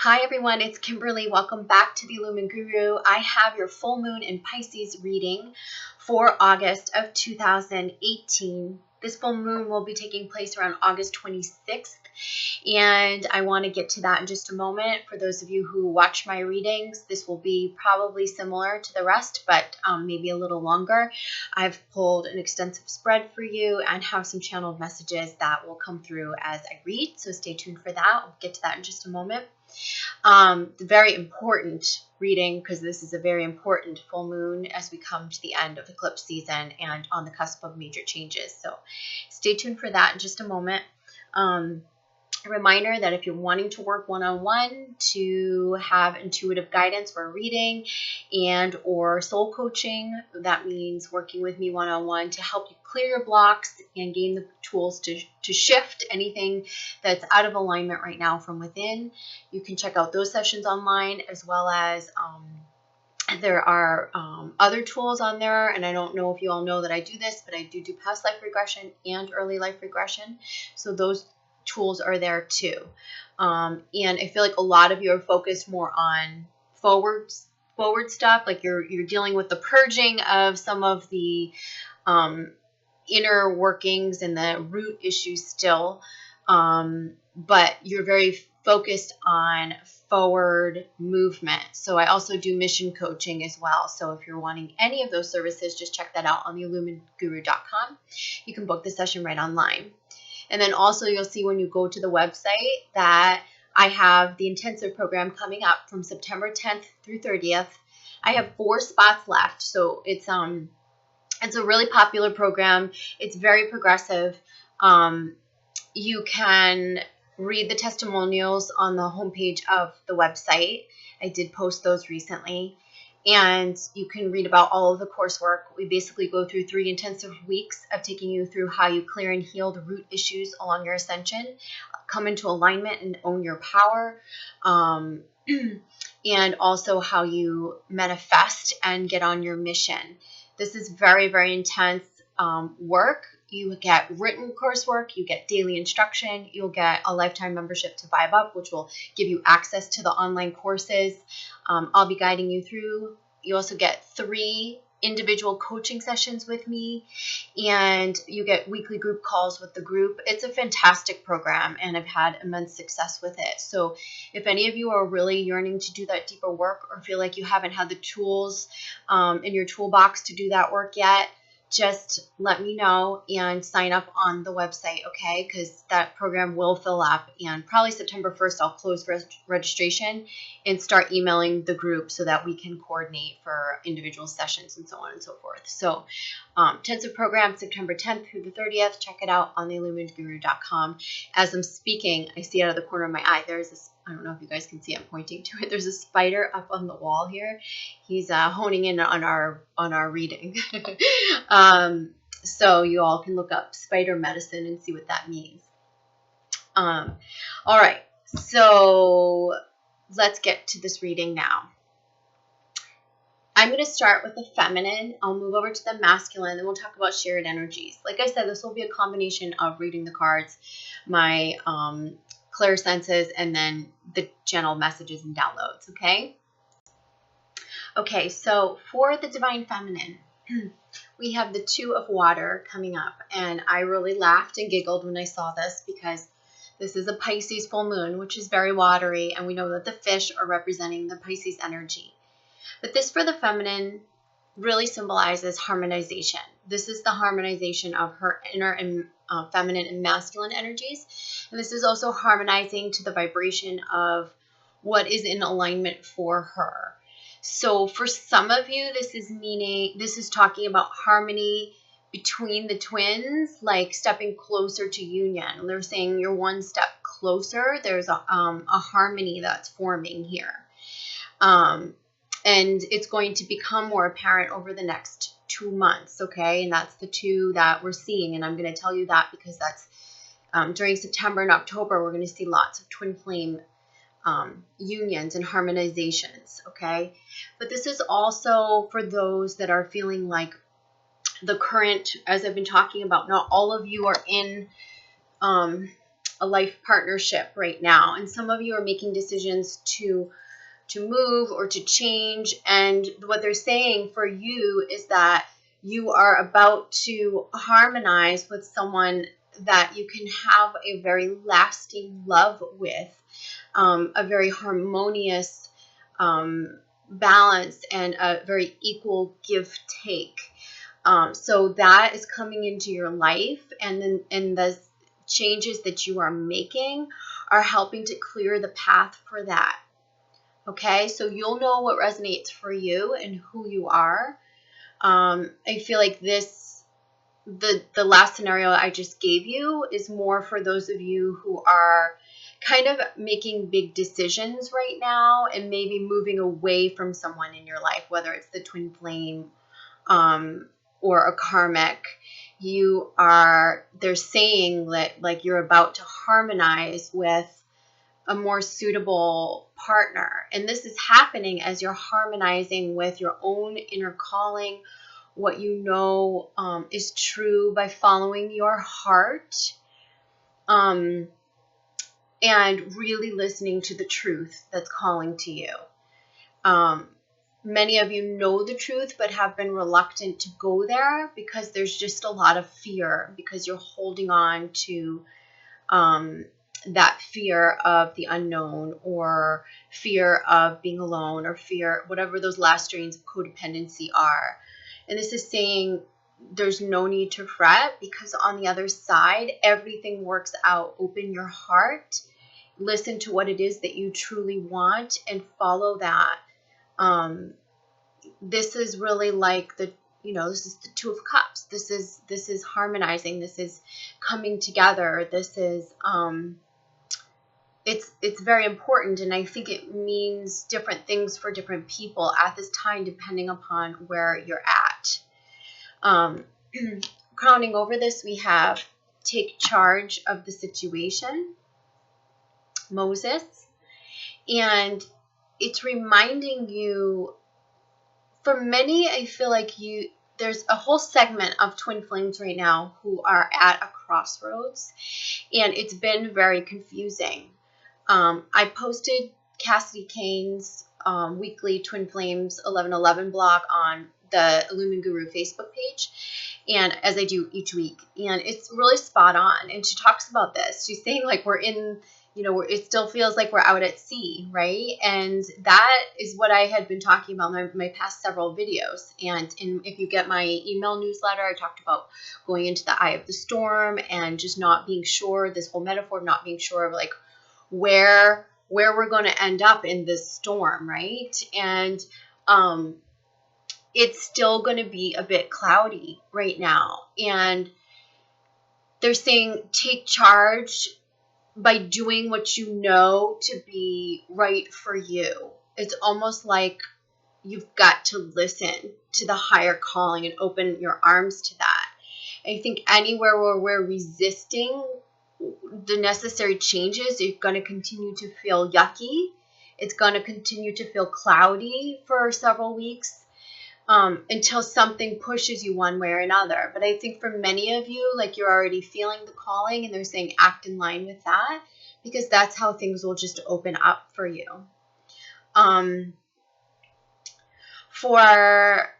Hi everyone, it's Kimberly. Welcome back to the Illumin Guru. I have your full moon in Pisces reading for August of 2018. This full moon will be taking place around August 26th, and I want to get to that in just a moment. For those of you who watch my readings, this will be probably similar to the rest, but maybe a little longer. I've pulled an extensive spread for you and have some channeled messages that will come through as I read, so stay tuned for that. I'll get to that in just a moment. The very important reading, because this is a very important full moon as we come to the end of eclipse season and on the cusp of major changes. So stay tuned for that in just a moment. A reminder that if you're wanting to work one-on-one to have intuitive guidance for a reading and or soul coaching, that means working with me one-on-one to help you clear your blocks and gain the tools to shift anything that's out of alignment right now from within. You can check out those sessions online, as well as there are other tools on there, and I don't know if you all know that I do this, but I do past life regression and early life regression. So those tools are there too. And I feel like a lot of you are focused more on forward stuff, like you're dealing with the purging of some of the inner workings and the root issues still, but you're very focused on forward movement. So I also do mission coaching as well. So if you're wanting any of those services, just check that out on the illuminguru.com. You can book the session right online. And then also you'll see when you go to the website that I have the intensive program coming up from September 10th through 30th. I have 4 spots left. So it's a really popular program. It's very progressive. You can read the testimonials on the homepage of the website. I did post those recently. And you can read about all of the coursework. We basically go through 3 intensive weeks of taking you through how you clear and heal the root issues along your ascension, come into alignment and own your power, and also how you manifest and get on your mission. This is very, very intense work. You get written coursework, you get daily instruction, you'll get a lifetime membership to Vibe Up, which will give you access to the online courses. I'll be guiding you through. You also get 3 individual coaching sessions with me, and you get weekly group calls with the group. It's a fantastic program, and I've had immense success with it. So if any of you are really yearning to do that deeper work, or feel like you haven't had the tools in your toolbox to do that work yet, just let me know and sign up on the website, okay? Because that program will fill up, and probably September 1st, I'll close registration and start emailing the group so that we can coordinate for individual sessions and so on and so forth. So intensive program, September 10th through the 30th. Check it out on the illuminguru.com. As I'm speaking, I see out of the corner of my eye, there's this, I don't know if you guys can see, I'm pointing to it. There's a spider up on the wall here. He's honing in on our reading. So you all can look up spider medicine and see what that means. All right, so let's get to this reading now. I'm going to start with the feminine. I'll move over to the masculine, then we'll talk about shared energies. Like I said, this will be a combination of reading the cards, my clairsenses, and then the general messages and downloads, okay? Okay, so for the divine feminine, we have the 2 of water coming up, and I really laughed and giggled when I saw this because this is a Pisces full moon, which is very watery, and we know that the fish are representing the Pisces energy. But this for the feminine really symbolizes harmonization. This is the harmonization of her inner and feminine and masculine energies, and this is also harmonizing to the vibration of what is in alignment for her. So for some of you, this is talking about harmony between the twins, like stepping closer to union. They're saying you're one step closer. There's a harmony that's forming here. And it's going to become more apparent over the next 2 months, okay? And that's the 2 that we're seeing. And I'm going to tell you that because that's during September and October, we're going to see lots of twin flame unions and harmonizations, okay? But this is also for those that are feeling like the current, as I've been talking about, not all of you are in a life partnership right now. And some of you are making decisions to move or to change. And what they're saying for you is that you are about to harmonize with someone that you can have a very lasting love with, a very harmonious balance, and a very equal give-take. So that is coming into your life, and the changes that you are making are helping to clear the path for that. Okay, so you'll know what resonates for you and who you are. I feel like the last scenario I just gave you is more for those of you who are kind of making big decisions right now and maybe moving away from someone in your life, whether it's the twin flame or a karmic. They're saying that like you're about to harmonize with a more suitable partner. And this is happening as you're harmonizing with your own inner calling, what you know is true by following your heart, and really listening to the truth that's calling to you. Many of you know the truth but have been reluctant to go there because there's just a lot of fear, because you're holding on to that fear of the unknown, or fear of being alone, or fear, whatever those last strains of codependency are. And this is saying there's no need to fret, because on the other side, everything works out. Open your heart, listen to what it is that you truly want, and follow that. This is really like this is the Two of Cups. This is harmonizing. This is coming together. This is, it's very important. And I think it means different things for different people at this time, depending upon where you're at. Crowning over this, we have take charge of the situation, Moses. And it's reminding you, for many, I feel like there's a whole segment of twin flames right now who are at a crossroads, and it's been very confusing. I posted Cassidy Kane's weekly Twin Flames 1111 blog on the Illumin Guru Facebook page, and as I do each week, and it's really spot on. And she talks about this. She's saying like we're in, it still feels like we're out at sea, right? And that is what I had been talking about in my past several videos. And if you get my email newsletter, I talked about going into the eye of the storm and just not being sure, this whole metaphor of not being sure of like where we're going to end up in this storm, right? And it's still going to be a bit cloudy right now. And they're saying take charge by doing what you know to be right for you. It's almost like you've got to listen to the higher calling and open your arms to that. I think anywhere where we're resisting the necessary changes, you're going to continue to feel yucky. It's going to continue to feel cloudy for several weeks until something pushes you one way or another. But I think for many of you, like you're already feeling the calling, and they're saying act in line with that, because that's how things will just open up for you. For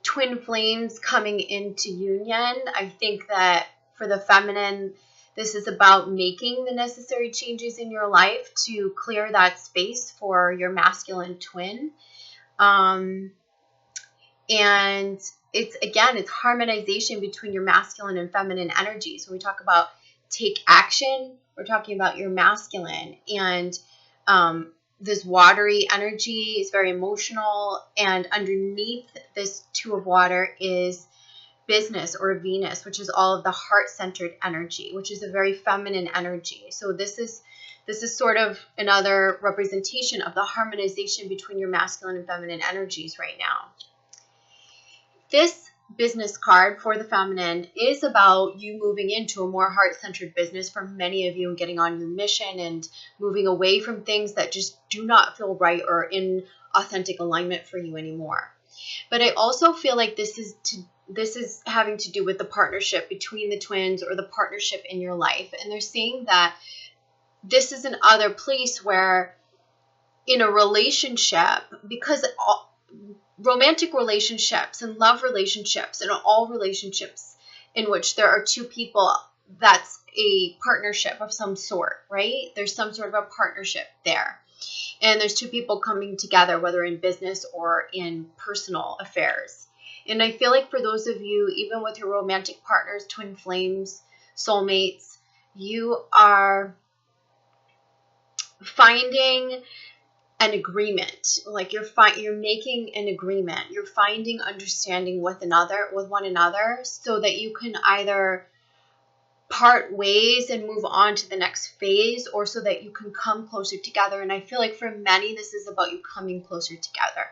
twin flames coming into union, I think that for the feminine, this is about making the necessary changes in your life to clear that space for your masculine twin. And it's harmonization between your masculine and feminine energies. When we talk about take action, we're talking about your masculine. And this watery energy is very emotional. And underneath this Two of Water is business, or Venus, which is all of the heart-centered energy, which is a very feminine energy. So this is sort of another representation of the harmonization between your masculine and feminine energies right now. This business card for the feminine is about you moving into a more heart-centered business for many of you, and getting on your mission and moving away from things that just do not feel right or in authentic alignment for you anymore. But I also feel like this is to this is having to do with the partnership between the twins or the partnership in your life. And they're saying that this is another place where in a relationship, because romantic relationships and love relationships and all relationships in which there are two people, that's a partnership of some sort, right? There's some sort of a partnership there. And there's two people coming together, whether in business or in personal affairs. And I feel like for those of you, even with your romantic partners, twin flames, soulmates, you are finding an agreement. Like you're making an agreement. You're finding understanding with one another, so that you can either part ways and move on to the next phase, or so that you can come closer together. And I feel like for many, this is about you coming closer together.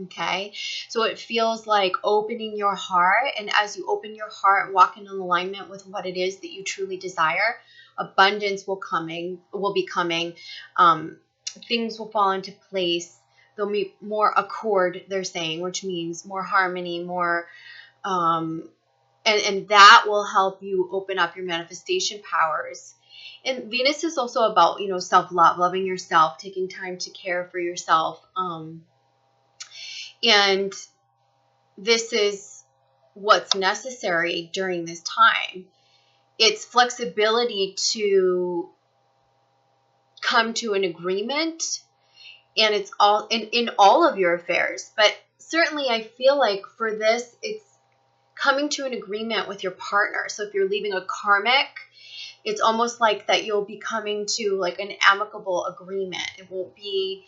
Okay, so it feels like opening your heart, and as you open your heart, walk in alignment with what it is that you truly desire, abundance will be coming. Things will fall into place. There'll be more accord, they're saying, which means more harmony, more and that will help you open up your manifestation powers. And Venus is also about, self-love, loving yourself, taking time to care for yourself. And this is what's necessary during this time. It's flexibility to come to an agreement, and it's all in all of your affairs. But certainly I feel like for this, it's coming to an agreement with your partner. So if you're leaving a karmic, it's almost like that you'll be coming to like an amicable agreement. It'll be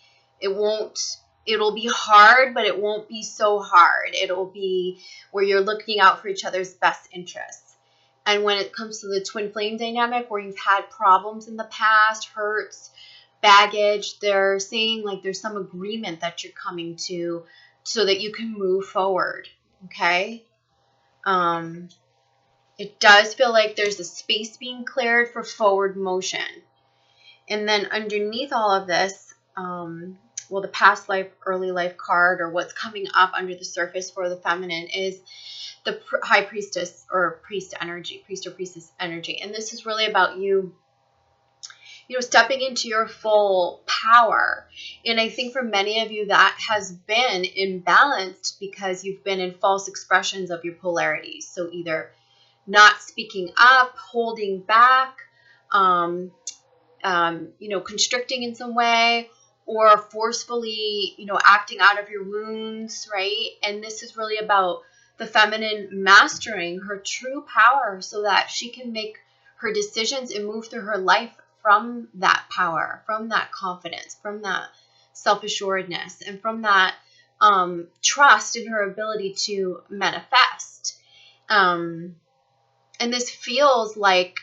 hard, but it won't be so hard. It'll be where you're looking out for each other's best interests. And when it comes to the twin flame dynamic, where you've had problems in the past, hurts, baggage, they're saying like there's some agreement that you're coming to so that you can move forward. Okay. It does feel like there's a space being cleared for forward motion. And then underneath all of this, the past life, early life card, or what's coming up under the surface for the feminine, is the high priestess or priest or priestess energy. And this is really about you stepping into your full power. And I think for many of you that has been imbalanced because you've been in false expressions of your polarities. So either not speaking up, holding back, constricting in some way, or forcefully, acting out of your wounds, right? And this is really about the feminine mastering her true power so that she can make her decisions and move through her life from that power, from that confidence, from that self-assuredness, and from that trust in her ability to manifest. And this feels like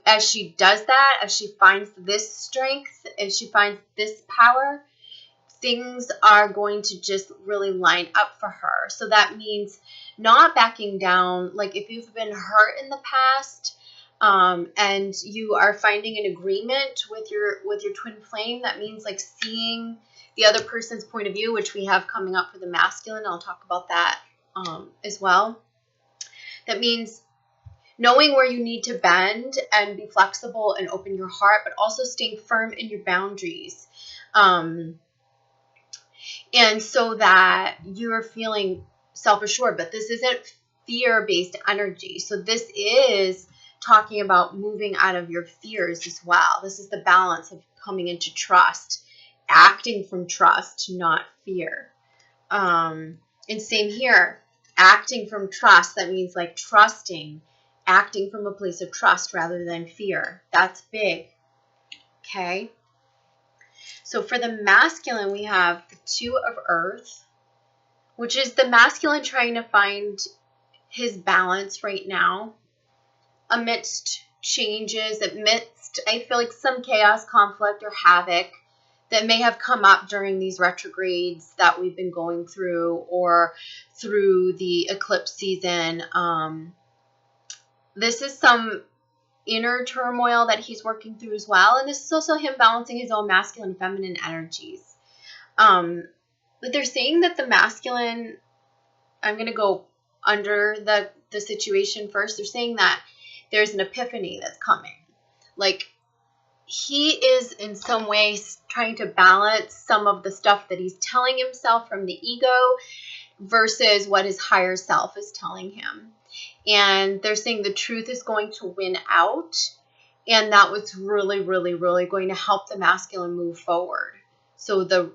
as she does that, as she finds this strength, as she finds this power, things are going to just really line up for her. So that means not backing down. Like if you've been hurt in the past, and you are finding an agreement with your twin flame, that means like seeing the other person's point of view, which we have coming up for the masculine. I'll talk about that as well. That means knowing where you need to bend and be flexible and open your heart, but also staying firm in your boundaries. And so that you're feeling self-assured, but this isn't fear-based energy. So this is talking about moving out of your fears as well. This is the balance of coming into trust, acting from trust, not fear. And same here, acting from trust. That means like trusting, acting from a place of trust rather than fear. That's big. Okay. So for the masculine, we have the Two of Earth, which is the masculine trying to find his balance right now amidst changes, amidst, I feel like, some chaos, conflict, or havoc that may have come up during these retrogrades that we've been going through, or through the eclipse season. This is some inner turmoil that he's working through as well. And this is also him balancing his own masculine and feminine energies. But they're saying that the masculine, I'm going to go under the situation first. They're saying that there's an epiphany that's coming. Like, he is in some ways trying to balance some of the stuff that he's telling himself from the ego versus what his higher self is telling him. And they're saying the truth is going to win out. And that was really, really, really going to help the masculine move forward. So the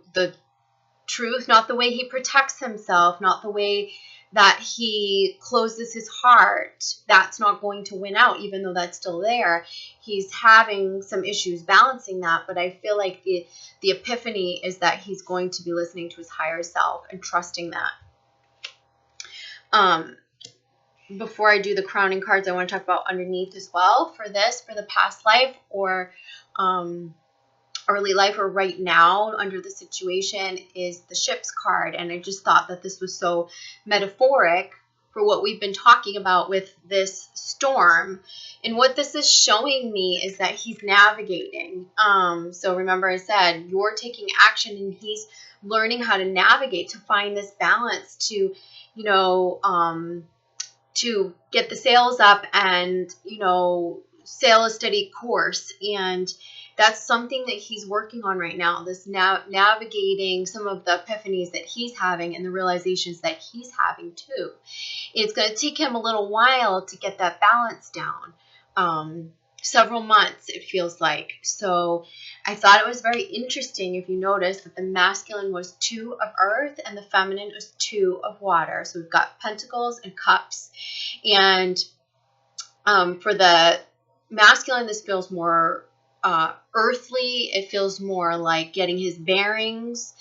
truth, not the way he protects himself, not the way that he closes his heart, that's not going to win out, even though that's still there. He's having some issues balancing that, but I feel like the epiphany is that he's going to be listening to his higher self and trusting that. Before I do the crowning cards, I want to talk about underneath as well for the past life or early life or right now under the situation is the Ships card. And I just thought that this was so metaphoric for what we've been talking about with this storm. And what this is showing me is that he's navigating. So remember I said, you're taking action and he's learning how to navigate, to find this balance, to, to get the sails up and, sail a steady course. And that's something that he's working on right now, this navigating some of the epiphanies that he's having and the realizations that he's having too. It's going to take him a little while to get that balance down. Several months, it feels like. So I thought it was very interesting, if you notice, that the masculine was 2 of earth and the feminine was 2 of water. So we've got pentacles and cups. And for the masculine, this feels more earthly. It feels more like getting his bearings.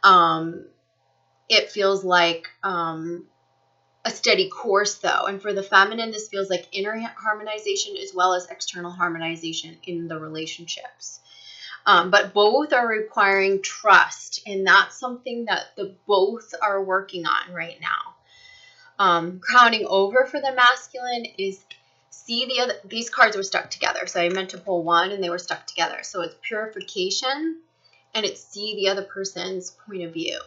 It feels like a steady course, though. And for the feminine, this feels like inner harmonization as well as external harmonization in the relationships. But both are requiring trust, and that's something that the both are working on right now. Crowning over for the masculine is these cards were stuck together. So I meant to pull one and they were stuck together. So it's purification and it's see the other person's point of view.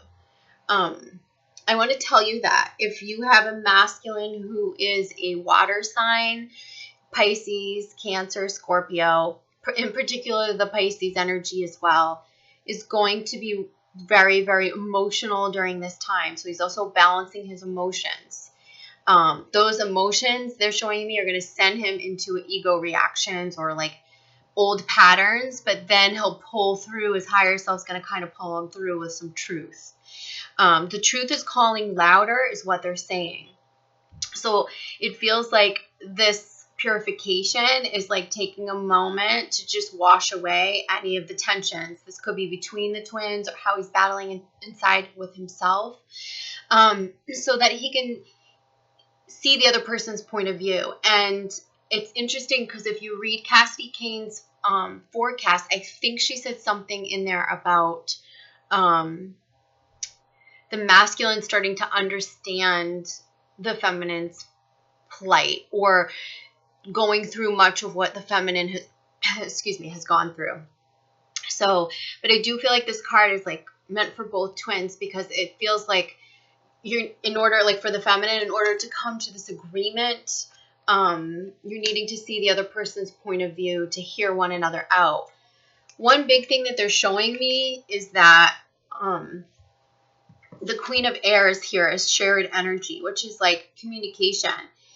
I want to tell you that if you have a masculine who is a water sign, Pisces, Cancer, Scorpio, in particular the Pisces energy as well, is going to be very, very emotional during this time. So he's also balancing his emotions. Those emotions they're showing me are going to send him into ego reactions or like old patterns, but then he'll pull through. His higher self's going to kind of pull him through with some truth. The truth is calling louder is what they're saying. So it feels like this purification is like taking a moment to just wash away any of the tensions. This could be between the twins or how he's battling inside with himself, so that he can see the other person's point of view. And it's interesting because if you read Cassidy Kane's forecast, I think she said something in there about the masculine starting to understand the feminine's plight or going through much of what the feminine has gone through. So, but I do feel like this card is like meant for both twins, because it feels like you're for the feminine, in order to come to this agreement, you're needing to see the other person's point of view, to hear one another out. One big thing that they're showing me is that the Queen of Air is here as shared energy, which is like communication.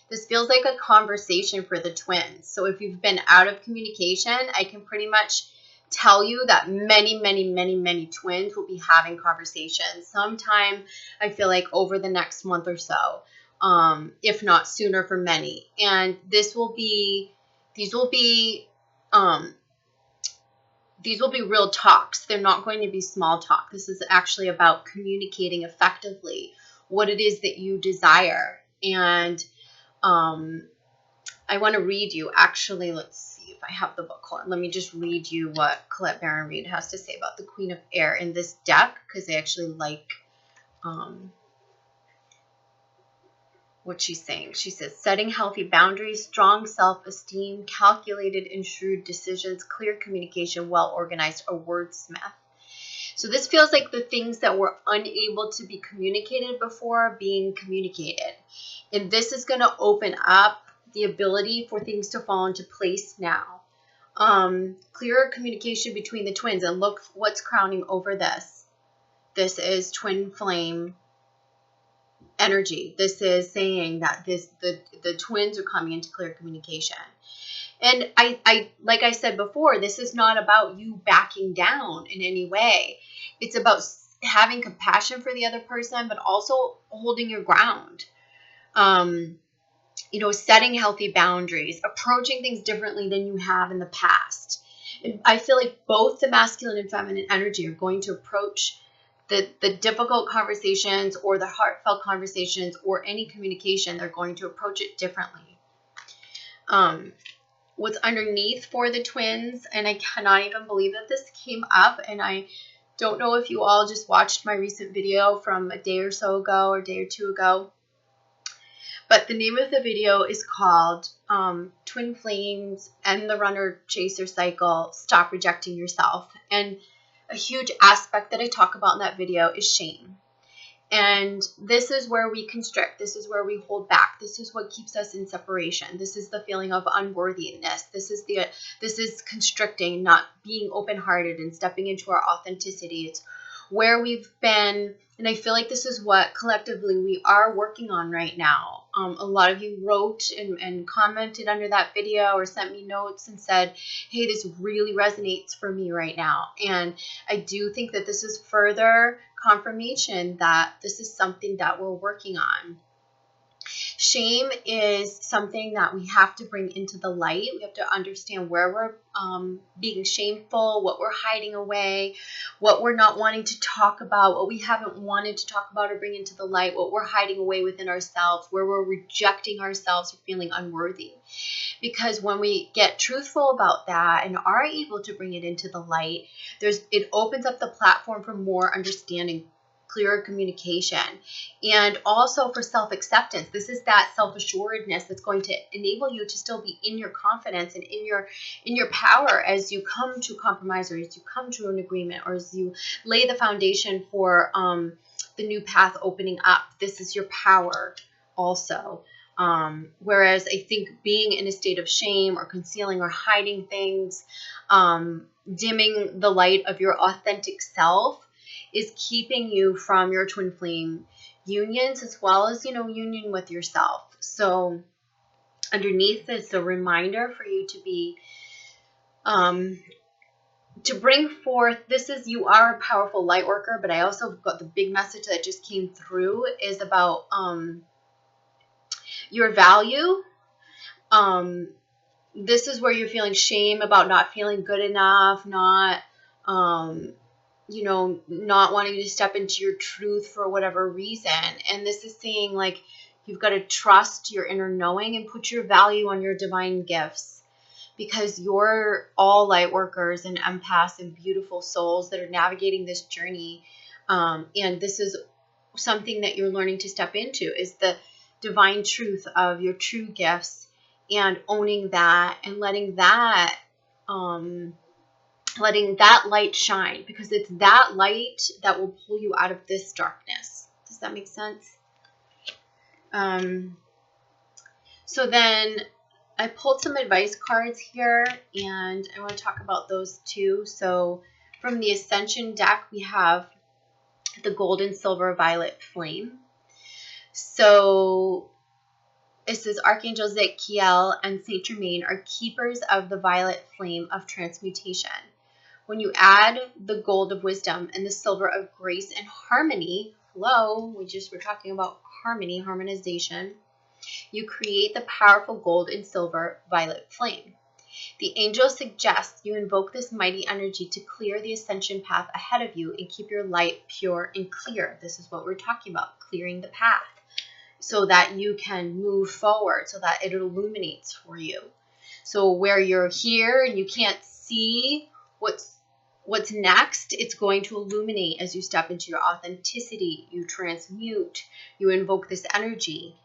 This feels like a conversation for the twins. So if you've been out of communication, I can pretty much tell you that many, many, many, many twins will be having conversations sometime, I feel like, over the next month or so, if not sooner for many. And these will be real talks. They're not going to be small talk. This is actually about communicating effectively what it is that you desire. And I want to read you, actually, let's see if I have the book. Hold on. Let me just read you what Colette Baron Reid has to say about the Queen of Air in this deck, because I actually like what she's saying. She says, setting healthy boundaries, strong self-esteem, calculated and shrewd decisions, clear communication, well-organized, a wordsmith. So this feels like the things that were unable to be communicated before are being communicated. And this is going to open up the ability for things to fall into place now. Clearer communication between the twins. And look what's crowning over this. This is twin flame energy. This is saying that the twins are coming into clear communication. And I like I said before, this is not about you backing down in any way. It's about having compassion for the other person, but also holding your ground. Setting healthy boundaries, approaching things differently than you have in the past. And I feel like both the masculine and feminine energy are going to approach the difficult conversations or the heartfelt conversations or any communication. They're going to approach it differently. What's underneath for the twins, and I cannot even believe that this came up, and I don't know if you all just watched my recent video from a day or so ago or a day or two ago, but the name of the video is called Twin Flames End the Runner Chaser Cycle, Stop Rejecting Yourself. And a huge aspect that I talk about in that video is shame. And this is where we constrict. This is where we hold back. This is what keeps us in separation. This is the feeling of unworthiness. This is constricting, not being open-hearted and stepping into our authenticity. It's where we've been, and I feel like this is what collectively we are working on right now. A lot of you wrote and commented under that video or sent me notes and said, hey, this really resonates for me right now. And I do think that this is further confirmation that this is something that we're working on. Shame is something that we have to bring into the light. We have to understand where we're being shameful, what we're hiding away, what we're not wanting to talk about, what we haven't wanted to talk about or bring into the light, what we're hiding away within ourselves, where we're rejecting ourselves or feeling unworthy. Because when we get truthful about that and are able to bring it into the light, it opens up the platform for more understanding, clearer communication, and also for self-acceptance. This is that self-assuredness that's going to enable you to still be in your confidence and in your power as you come to compromise, or as you come to an agreement, or as you lay the foundation for the new path opening up. This is your power also. Whereas I think being in a state of shame or concealing or hiding things, dimming the light of your authentic self, is keeping you from your twin flame unions, as well as, union with yourself. So underneath is a reminder for you to be, to bring forth, you are a powerful light worker, but I also got the big message that just came through is about, your value. This is where you're feeling shame about not feeling good enough, not wanting to step into your truth for whatever reason. And this is saying, like, you've got to trust your inner knowing and put your value on your divine gifts, because you're all light workers and empaths and beautiful souls that are navigating this journey. And this is something that you're learning to step into, is the divine truth of your true gifts, and owning that and letting that light shine, because it's that light that will pull you out of this darkness. Does that make sense? So then I pulled some advice cards here, and I want to talk about those too. So from the Ascension deck, we have the Gold and Silver Violet Flame. So it says Archangel Zadkiel and Saint Germain are keepers of the violet flame of transmutation. When you add the gold of wisdom and the silver of grace and harmony, we're talking about harmony, harmonization, you create the powerful gold and silver violet flame. The angel suggests you invoke this mighty energy to clear the ascension path ahead of you and keep your light pure and clear. This is what we're talking about, clearing the path, so that you can move forward, so that it illuminates for you. So where you're here and you can't see what's next, it's going to illuminate as you step into your authenticity. You transmute, you invoke this energy.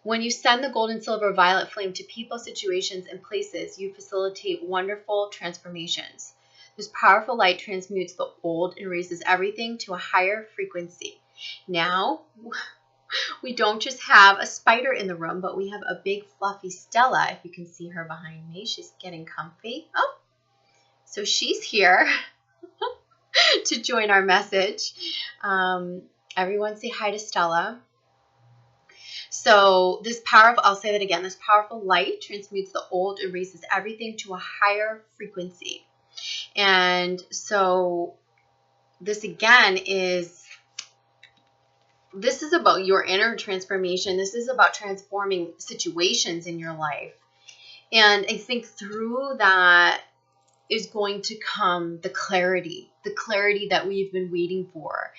When you send the gold and silver violet flame to people, situations, and places, you facilitate wonderful transformations. This powerful light transmutes the old and raises everything to a higher frequency. Now, we don't just have a spider in the room, but we have a big fluffy Stella. If you can see her behind me, she's getting comfy. Oh, so she's here to join our message. Everyone say hi to Stella. So this powerful, I'll say that again, this powerful light transmutes the old and raises everything to a higher frequency. And so this again this is about your inner transformation. This is about transforming situations in your life. And I think through that is going to come the clarity that we've been waiting for.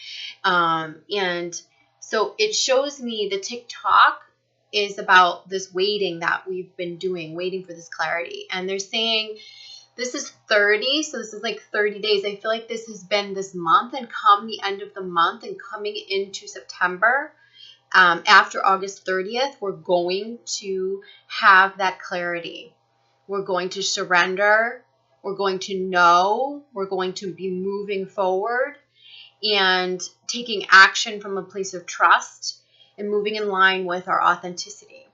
And so it shows me the TikTok is about this waiting that we've been doing, waiting for this clarity. And they're saying this is 30, so this is like 30 days. I feel like this has been this month, and come the end of the month and coming into September, after August 30th, we're going to have that clarity. We're going to surrender. We're going to know. We're going to be moving forward and taking action from a place of trust and moving in line with our authenticity.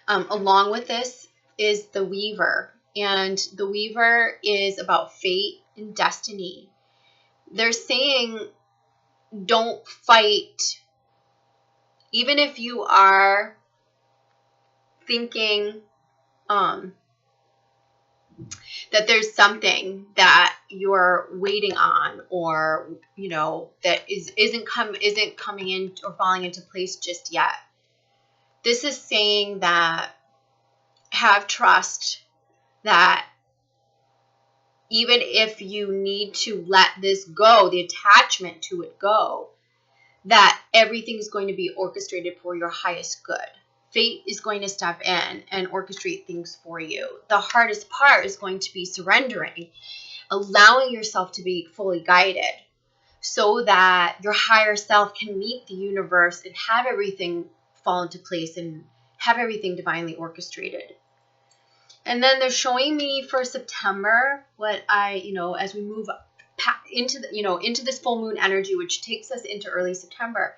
Along with this is the Weaver, and the Weaver is about fate and destiny. They're saying don't fight, even if you are thinking that there's something that you're waiting on, or that isn't coming in or falling into place just yet. This is saying that have trust that even if you need to let this go, the attachment to it go, that everything's going to be orchestrated for your highest good. Fate is going to step in and orchestrate things for you. The hardest part is going to be surrendering, allowing yourself to be fully guided so that your higher self can meet the universe and have everything fall into place and have everything divinely orchestrated. And then they're showing me for September what as we move into into this full moon energy, which takes us into early September,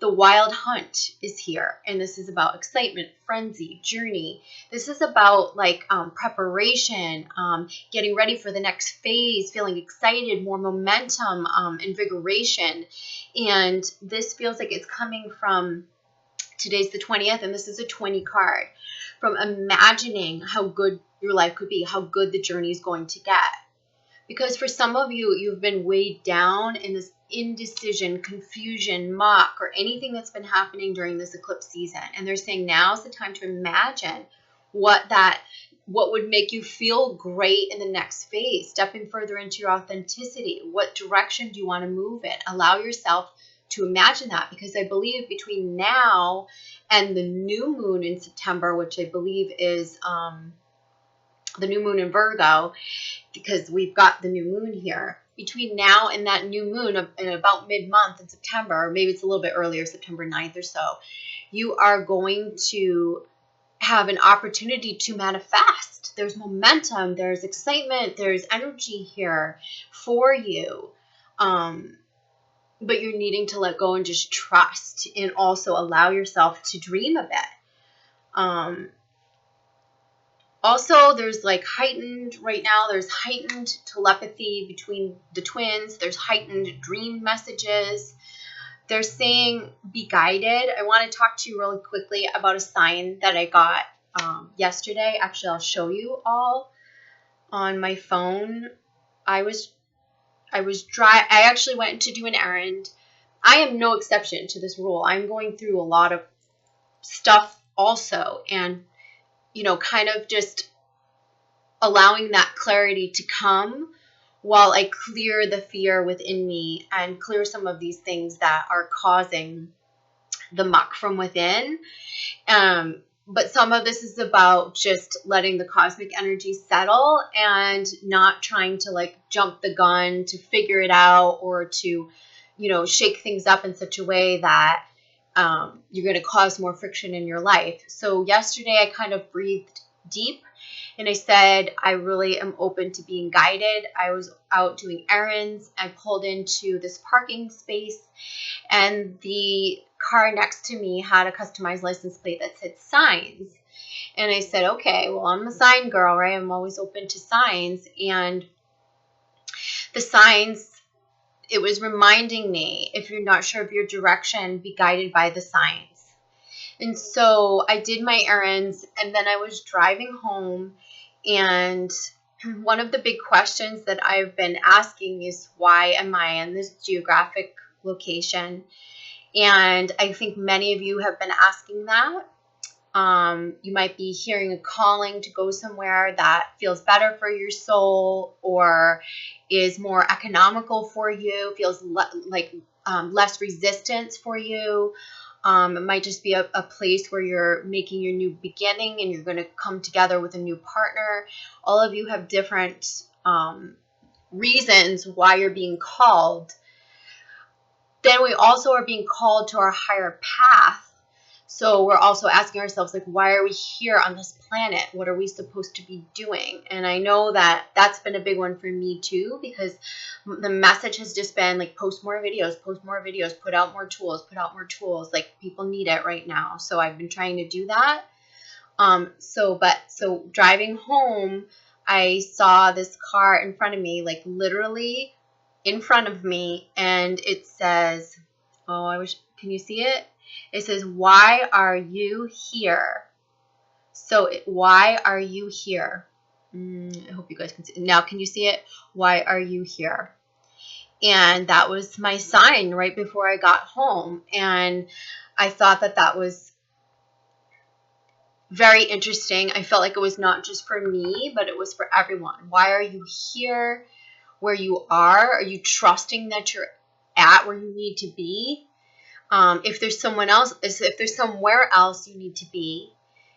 the wild hunt is here. And this is about excitement, frenzy, journey. This is about preparation, getting ready for the next phase, feeling excited, more momentum, invigoration. And this feels like it's coming from, today's the 20th, and this is a 20 card, from imagining how good your life could be, how good the journey is going to get. Because for some of you, you've been weighed down in this indecision, confusion, muck, or anything that's been happening during this eclipse season. And they're saying now's the time to imagine what would make you feel great in the next phase, stepping further into your authenticity. What direction do you want to move in? Allow yourself to imagine that, because I believe between now and the new moon in September, which I believe is the new moon in Virgo, because we've got the new moon here, between now and that new moon in about mid-month in September, or maybe it's a little bit earlier, September 9th or so, you are going to have an opportunity to manifest. There's momentum, there's excitement, there's energy here for you. But you're needing to let go and just trust, and also allow yourself to dream a bit. Also, there's right now, there's heightened telepathy between the twins. There's heightened dream messages. They're saying be guided. I want to talk to you really quickly about a sign that I got yesterday. Actually, I'll show you all on my phone. I actually went to do an errand. I am no exception to this rule. I'm going through a lot of stuff also, and kind of just allowing that clarity to come while I clear the fear within me and clear some of these things that are causing the muck from within. But some of this is about just letting the cosmic energy settle and not trying to jump the gun to figure it out, or to, shake things up in such a way that you're going to cause more friction in your life. So yesterday I kind of breathed deep And I said, I really am open to being guided. I was out doing errands. I pulled into this parking space, and the car next to me had a customized license plate that said signs. And I said, okay, well, I'm a sign girl, right? I'm always open to signs. And the signs, it was reminding me, if you're not sure of your direction, be guided by the signs. And so I did my errands, and then I was driving home, and one of the big questions that I've been asking is, why am I in this geographic location? And I think many of you have been asking that. You might be hearing a calling to go somewhere that feels better for your soul, or is more economical for you, feels less resistance for you. It might just be a place where you're making your new beginning and you're going to come together with a new partner. All of you have different reasons why you're being called. Then we also are being called to our higher path. So we're also asking ourselves, like, why are we here on this planet? What are we supposed to be doing? And I know that that's been a big one for me too, because the message has just been like, post more videos, put out more tools. Like, people need it right now. So I've been trying to do that. So driving home, I saw this car in front of me, like literally in front of me. And it says, can you see it? It says, why are you here? So why are you here? I hope you guys can see it. Now, can you see it? Why are you here? And that was my sign right before I got home. And I thought that was very interesting. I felt like it was not just for me, but it was for everyone. Why are you here where you are? Are you trusting that you're at where you need to be? If there's somewhere else you need to be,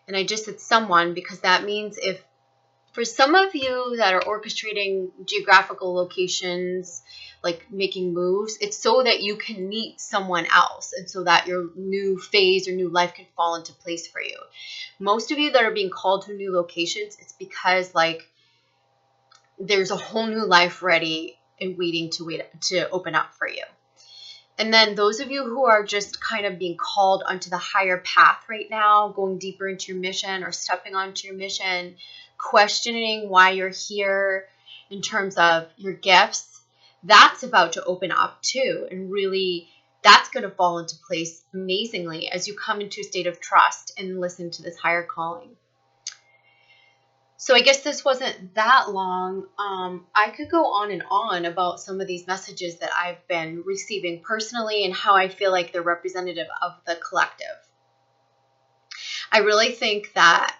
and I just said someone, because that means if for some of you that are orchestrating geographical locations, like making moves, it's so that you can meet someone else, and so that your new phase or new life can fall into place for you. Most of you that are being called to new locations, it's because like there's a whole new life ready and waiting to open up for you. And then those of you who are just kind of being called onto the higher path right now, going deeper into your mission or stepping onto your mission, questioning why you're here in terms of your gifts, that's about to open up too. And really, that's going to fall into place amazingly as you come into a state of trust and listen to this higher calling. So I guess this wasn't that long. I could go on and on about some of these messages that I've been receiving personally and how I feel like they're representative of the collective. I really think that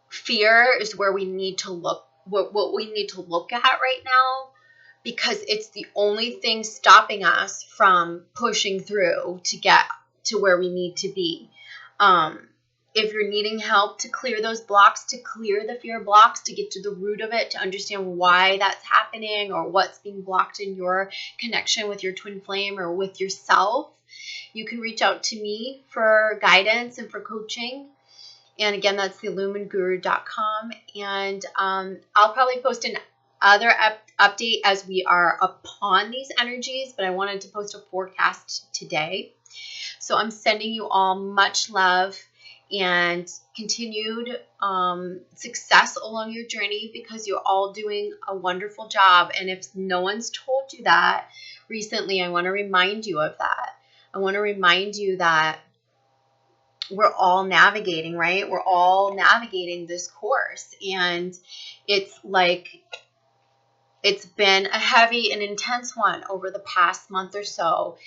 fear is where we need to look, what we need to look at right now, because it's the only thing stopping us from pushing through to get to where we need to be. If you're needing help to clear those blocks, to clear the fear blocks, to get to the root of it, to understand why that's happening or what's being blocked in your connection with your twin flame or with yourself, you can reach out to me for guidance and for coaching. And again, that's theilluminguru.com. And I'll probably post another update as we are upon these energies, but I wanted to post a forecast today. So I'm sending you all much love and continued success along your journey, because you're all doing a wonderful job. And if no one's told you that recently, I want to remind you of that. I want to remind you that we're all navigating, right? We're all navigating this course. And it's like, it's been a heavy and intense one over the past month or so.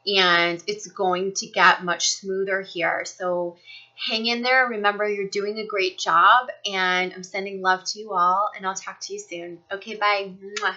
And it's going to get much smoother here. So hang in there. Remember, you're doing a great job. And I'm sending love to you all. And I'll talk to you soon. Okay, bye. Mwah.